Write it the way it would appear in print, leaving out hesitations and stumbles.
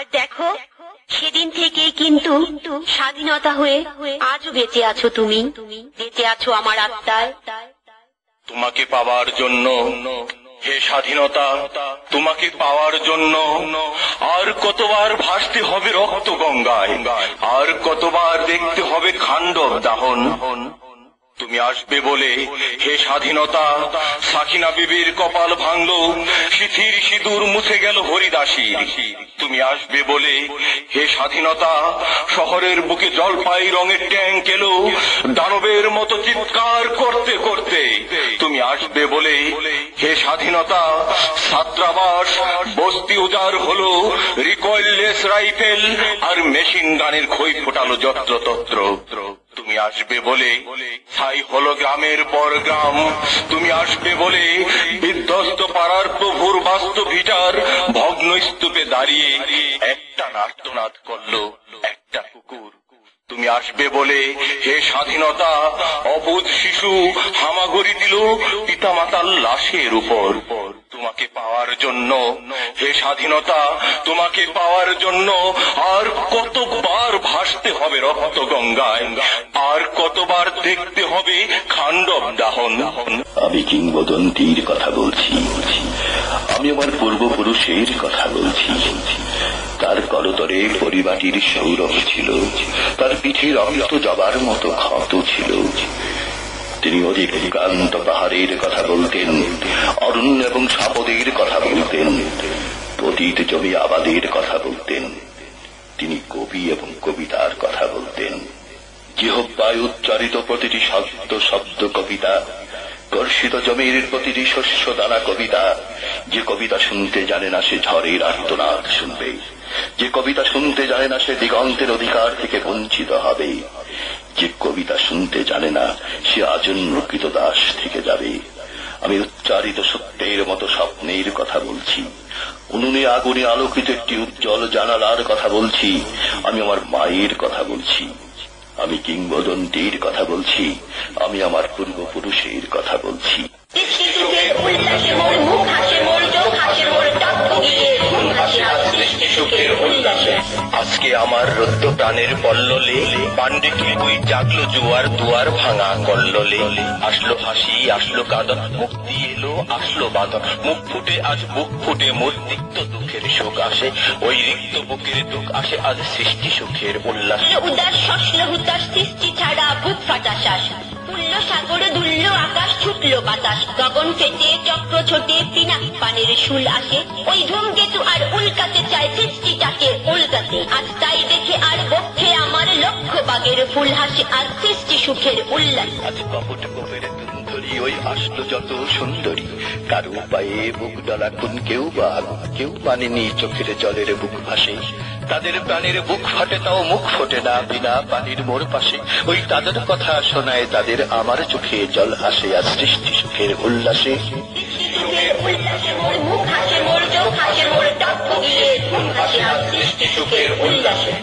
আর দেখো, সেদিন থেকে কিন্তু স্বাধীনতা হয়ে আজও বেঁচে আছো তুমি, বেঁচে আছো আমার আত্মায়। তোমাকে পাওয়ার জন্য হে স্বাধীনতা, তোমাকে পাওয়ার জন্য আর কতবার ভাসতে হবে রক্ত গঙ্গায়, আর কতবার দেখতে হবে খান্ডব দাহন। তুমি আসবে বলে হে স্বাধীনতা, সাকিনা বিবির কপাল ভাঙলো, শিথির সিঁদুর মুছে গেল হরিদাসীর। তুমি আসবে বলে হে স্বাধীনতা, শহরের বুকে জলপাই রঙের ট্যাঙ্ক এলো দানবের মতো চিৎকার করতে করতে। তুমি আসবে বলে হে স্বাধীনতা, ছাত্রাবাস বস্তি উজাড় হলো, রিকয়েললেস রাইফেল আর মেশিন গানের খই ফোটালো যত্রতত্র। তুমি আসবে বলে ছাই হলো গ্রামের পর গ্রাম। তুমি আসবে বলে বিধ্বস্ত পাড়ার প্রভুর বাস্তব ভিটার ভগ্ন স্তূপে দাঁড়িয়ে একটা আর্তনাদ করলো একটা কুকুর। তুমি আসবে বলে হে স্বাধীনতা, অবুঝ শিশু হামাগুড়ি দিল পিতামাতার লাশের উপর। তোমাকে পাওয়ার জন্য হে স্বাধীনতা, তোমাকে পাওয়ার জন্য আর কতবার ভাসতে হবে রক্ত গঙ্গায়, আর কতবার দেখতে হবে খান্ডব দাহন। আমি কিংবদন্তির কথা বলছি, আমি আমার পূর্বপুরুষের কথা বলছি। তার করতরে পরিবাটির সৌরভ ছিল, তার পিঠে রক্ত জবার মতো ক্ষত ছিল। তিনি অধিক ক্লান্ত পাহাড়ের কথা বলতেন, অরণ্য এবং সাপদের কথা বলতেন, পতিত জমি আবাদের কথা বলতেন। তিনি কবি এবং কবিতার কথা বলতেন। জিহ্বায় উচ্চারিত প্রতিটি শব্দ শব্দ কবিতা, কর্ষিত জমির প্রতিটি শস্য দানা কবিতা। যে কবিতা শুনতে জানে না সে ঝড়ের আর্তনাদ শুনবে, যে কবিতা শুনতে জানে না সে দিগন্তের অধিকার থেকে বঞ্চিত হবে, যে কবিতা শুনতে জানে না সে আজন্ম কৃতদাস থেকে যাবে। আমি উচ্চারিত সত্যের মতো স্বপ্নের কথা বলছি, উনুনে আগুনে আলোকিত একটি উজ্জ্বল জানালার কথা বলছি। আমি আমার মায়ের কথা বলছি, আমি কিংবদন্তির কথা বলছি, আমি আমার পূর্বপুরুষের কথা বলছি। আজকে আমার রুদ্ধ প্রাণের পল্ললে পান্ডিটি বই জাগলো জোয়ার দুয়ার ভাঙা কল্লোলে। আসলো হাসি আসলো কাঁদন, মুক্তি এলো আসলো বাঁধন। মুখ ফুটে আজ বুক ফুটে মোর তিক্ত দুঃখের শোক আসে, ওই রিক্ত বুকের দুঃখ আসে আজ সৃষ্টি সুখের উল্লাস। উদাস শস্য হুতাশ সৃষ্টি ছাড়া বুক ফাটা শ্বাস, তুল্য সাগর দুল্য আকাশ ছুটলো বাতাস। গগন ফেটে চক্র ছোটে পিনাক পানের শুল আসে, ওই ধূমকেতু আর উল্কাতে চায় সৃষ্টিটাকে উল্কাতে। আজ তাই দেখে আর বক্ষে আমার লক্ষ বাগের ফুল হাসে, আজ সৃষ্টি সুখের উল্লাস। আজ কপট কপের ধরি ওই আসলো যত সুন্দরী, কারো পায়ে বুক ডলা কোন কেউ বা কেউ মানেনি চোখের জলের বুক ভাসে। তাদের প্রাণের বুক ফাটে তাও মুখ ফোটে না, বিনা পানির মোর পাশে। ওই তাদের কথা শোনায় তাদের আমার চোখে জল আসে আজ সৃষ্টি সুখের উল্লাসে। মোর মুখ হাসে মোর চোখ হাসে মোর টক গিয়ে ঘুম হাসে আজ সৃষ্টি সুখের উল্লাসে।